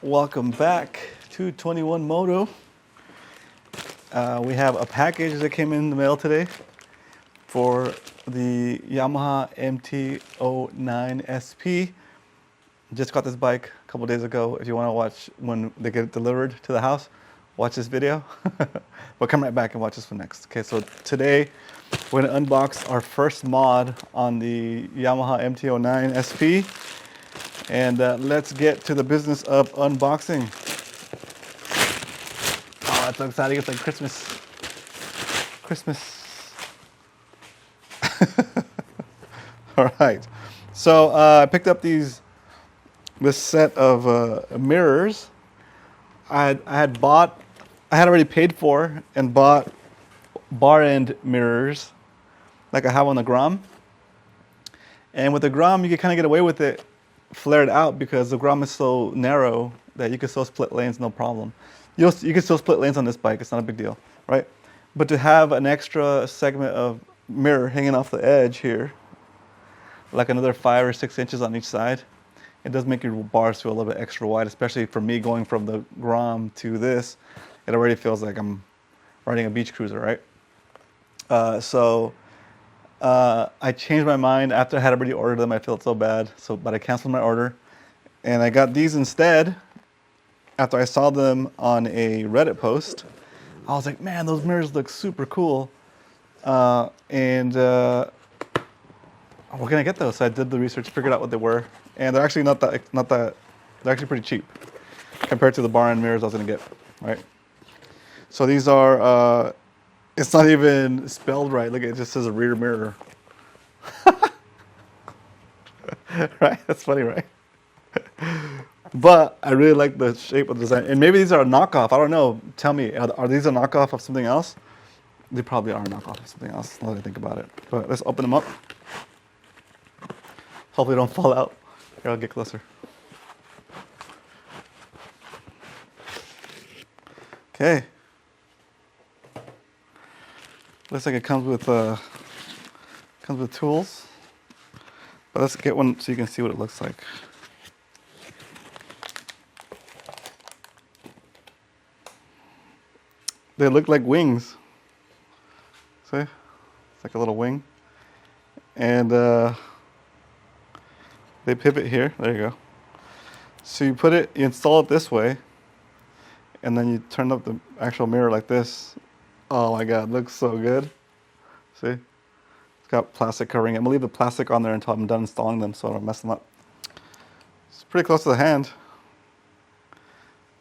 Welcome back to 21 Moto. We have a package that came in the mail today for the Yamaha MT09 SP. Just got this bike a couple days ago. If you want to watch when they get it delivered to the house, watch this video. But come right back and watch this one next. Okay, so today we're going to unbox our first mod on the Yamaha MT09 SP. And let's get to the business of unboxing. Oh, that's so exciting. It's like Christmas. All right. So I picked up this set of mirrors. I had already paid for and bought bar end mirrors like I have on the Grom. And with the Grom, you can kind of get away with it flared out because the Grom is so narrow that you can still split lanes no problem. You can still split lanes on this bike. It's not a big deal, right? But to have an extra segment of mirror hanging off the edge here, like another 5 or 6 inches on each side, it does make your bars feel a little bit extra wide, especially for me going from the Grom to this. It already feels like I'm riding a beach cruiser, right? I changed my mind after I had already ordered them. I felt so bad, but I canceled my order, and I got these instead. After I saw them on a Reddit post, I was like, "Man, those mirrors look super cool," and we're gonna get those. So I did the research, figured out what they were, and they're actually not that. They're actually pretty cheap compared to the bar end mirrors I was gonna get. Right. So these are. It's not even spelled right. Look, it just says a rear mirror. Right? That's funny, right? But I really like the shape of the design. And maybe these are a knockoff. I don't know. Tell me, are these a knockoff of something else? They probably are a knockoff of something else, now that I think about it. But let's open them up. Hopefully they don't fall out. Here, I'll get closer. Okay. Looks like it comes with tools, but let's get one so you can see what it looks like. They look like wings. See? It's like a little wing, and they pivot here. There you go. So you install it this way, and then you turn up the actual mirror like this. Oh my God, looks so good. See? It's got plastic covering it. I'm gonna leave the plastic on there until I'm done installing them so I don't mess them up. It's pretty close to the hand,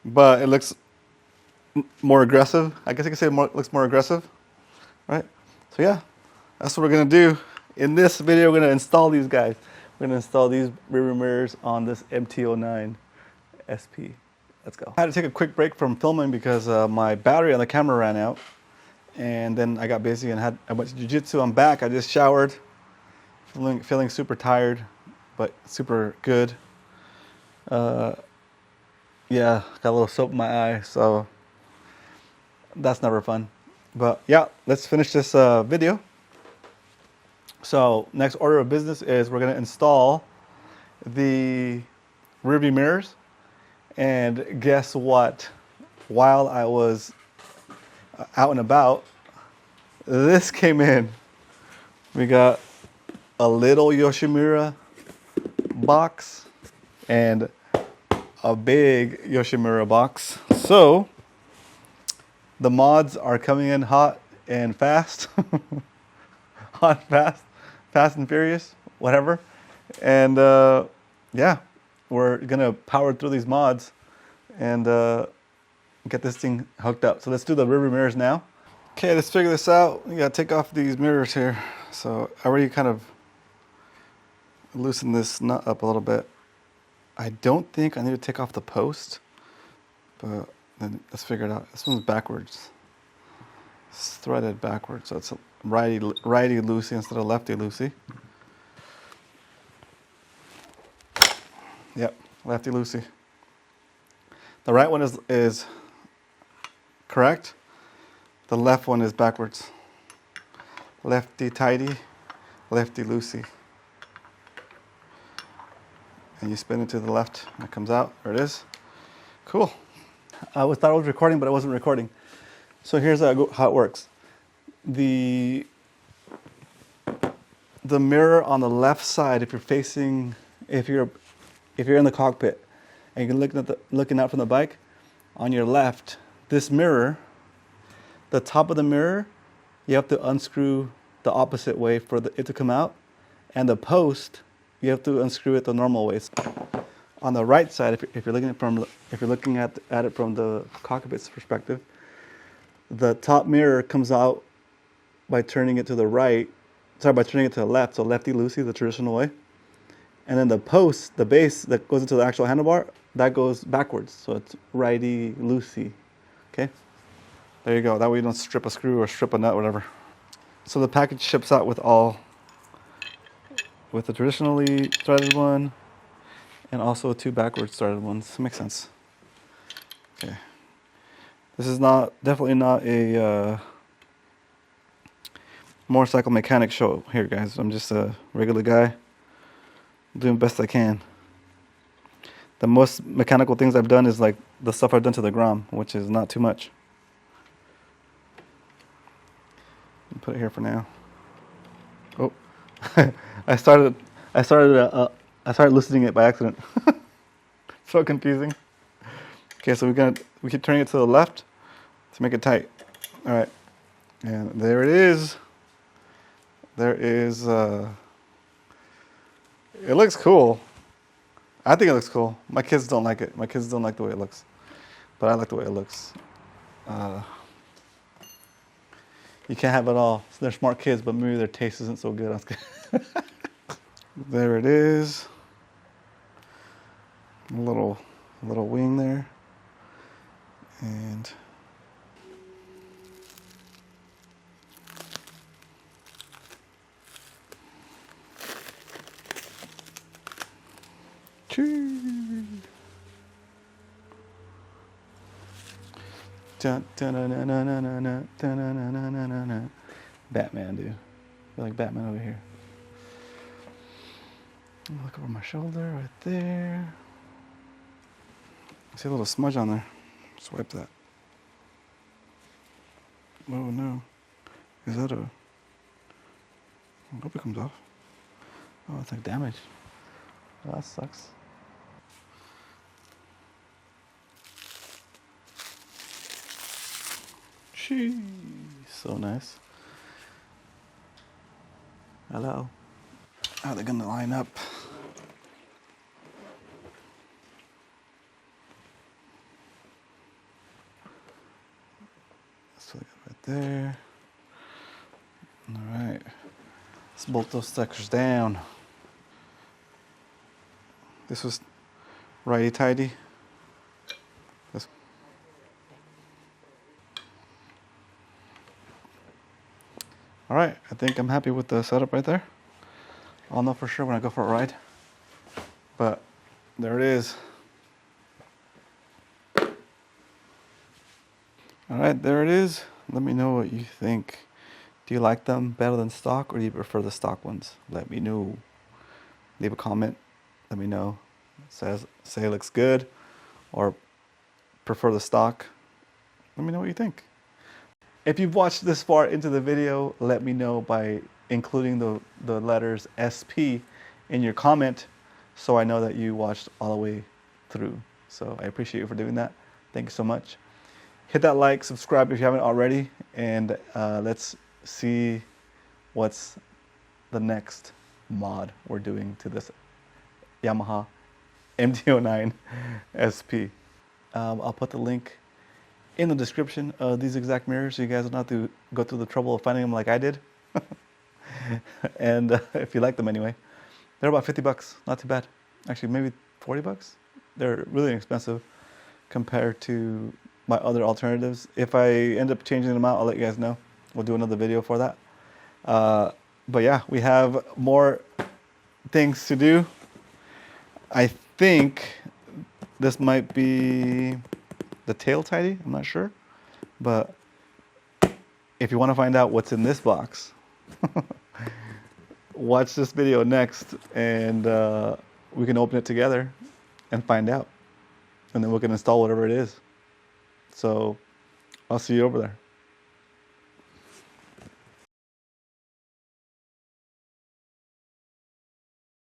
but it looks more aggressive. I guess you could say it looks more aggressive, right? So yeah, that's what we're gonna do. In this video, we're gonna install these guys. We're gonna install these rear mirrors on this MT09 SP. Let's go. I had to take a quick break from filming because my battery on the camera ran out. And then I got busy and I went to jiu-jitsu. I'm back. I just showered, feeling super tired, but super good. Yeah, got a little soap in my eye, so that's never fun. But yeah, let's finish this video. So next order of business is we're gonna install the rear view mirrors. And guess what? While I was out and about, this came in. We got a little Yoshimura box and a big Yoshimura box. So the mods are coming in hot and fast. Hot, fast and furious, whatever. And yeah, we're gonna power through these mods and get this thing hooked up. So let's do the rear view mirrors now. Okay, let's figure this out. We gotta take off these mirrors here. So I already kind of loosened this nut up a little bit. I don't think I need to take off the post, but then let's figure it out. This one's backwards. It's threaded backwards, so it's a righty loosey instead of lefty loosey. Yep, lefty loosey. The right one is correct. The left one is backwards. Lefty tighty, lefty loosey. And you spin it to the left and it comes out. There it is. Cool. I thought I was recording, but I wasn't recording. So here's how it works. The mirror on the left side, if you're in the cockpit and you're looking out from the bike, on your left, this mirror, the top of the mirror, you have to unscrew the opposite way for it to come out, and the post, you have to unscrew it the normal way. On the right side, if you're looking at it from the cockpit's perspective, the top mirror comes out by turning it to the right. Sorry, by turning it to the left, so lefty-loosey, the traditional way. And then the post, the base that goes into the actual handlebar, that goes backwards, so it's righty-loosey. Okay? There you go. That way you don't strip a screw or strip a nut, whatever. So the package ships out with the traditionally threaded one, and also 2 backwards threaded ones. Makes sense. Okay. This is definitely not a motorcycle mechanic show here, guys. I'm just a regular guy doing the best I can. The most mechanical things I've done is like the stuff I've done to the Grom, which is not too much. Put it here for now. Oh, I started loosening it by accident. So confusing. Okay, so we keep turning it to the left to make it tight. All right, and there it is. It looks cool. I think it looks cool. My kids don't like it. My kids don't like the way it looks, but I like the way it looks. You can't have it all. They're smart kids, but maybe their taste isn't so good. There it is. A little wing there. And Batman, dude. I feel like Batman over here. Look over my shoulder right there. I see a little smudge on there. Swipe that. Oh no. Is that I hope it comes off. Oh, it's like damaged. Oh, that sucks. Jeez, so nice. Hello. How are they gonna line up? So right there. All right. Let's bolt those suckers down. This was righty-tighty. All right, I think I'm happy with the setup right there. I'll know for sure when I go for a ride. But there it is. All right, there it is. Let me know what you think. Do you like them better than stock, or do you prefer the stock ones? Let me know. Leave a comment. Let me know. Say it looks good, or prefer the stock. Let me know what you think. If you've watched this far into the video, let me know by including the letters SP in your comment, so I know that you watched all the way through. So I appreciate you for doing that. Thank you so much. Hit that like, subscribe if you haven't already, and let's see what's the next mod we're doing to this Yamaha MT09 SP. I'll put the link in the description of these exact mirrors, so you guys don't have to go through the trouble of finding them like I did. And if you like them anyway, they're about 50 bucks, not too bad. Actually, maybe 40 bucks. They're really inexpensive compared to my other alternatives. If I end up changing them out, I'll let you guys know. We'll do another video for that. But yeah, we have more things to do. I think this might be the tail tidy, I'm not sure. But if you want to find out what's in this box, watch this video next, and we can open it together and find out. and then we can install whatever it is. So I'll see you over there.